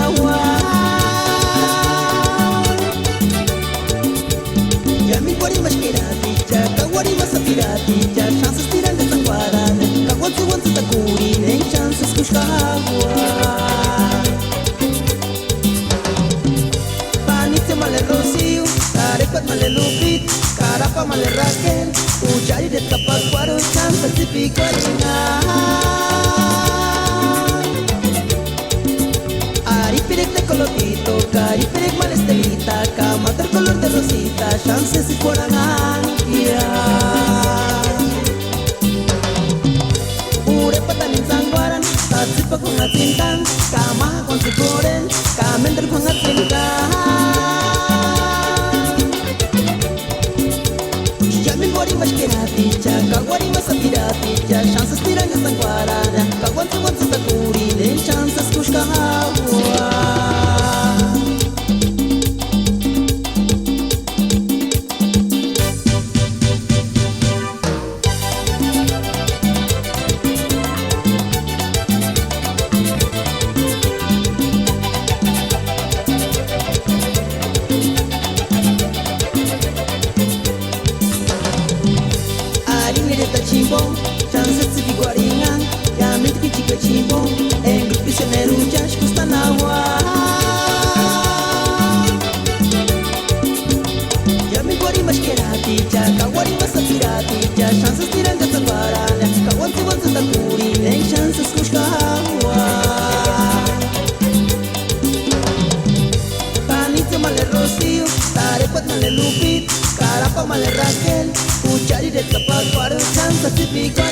agua. Yamin guarimas kiraticha, kaguarimas apiraticha, chances tiran de sanguarana, kaguansu wansu takuri, nem chances busca agua. Panitse male Rocío, carepat male Lupit, carapa male Raquel, ujari de tapas guaro, chances típico Pirek colotito, cari pirek mal estelita, camater color de rosita, chances y cuarangantia. Ure patan in sangwaran, tatsipa con atintan, kama con siporen, kamender con atintan. Yamin guarimas kiraticha, kaguarimas apiraticha, chances tiran en sangwaran, kaguansu wansu takuri, nen chances kushka agua. Chimbom, chances si guaringan, ya me chica chimbom, en el prisionero ya gusta agua. Ya me guarimas kiraticha, kaguarimas apiraticha, chances tiran de sanguarana, kaguansu wansu takuri, nem chances kushka agua. Panitse male Rocío, carepat male Lupit, carapa male Raquel, ujari de tapas guaro, chances típico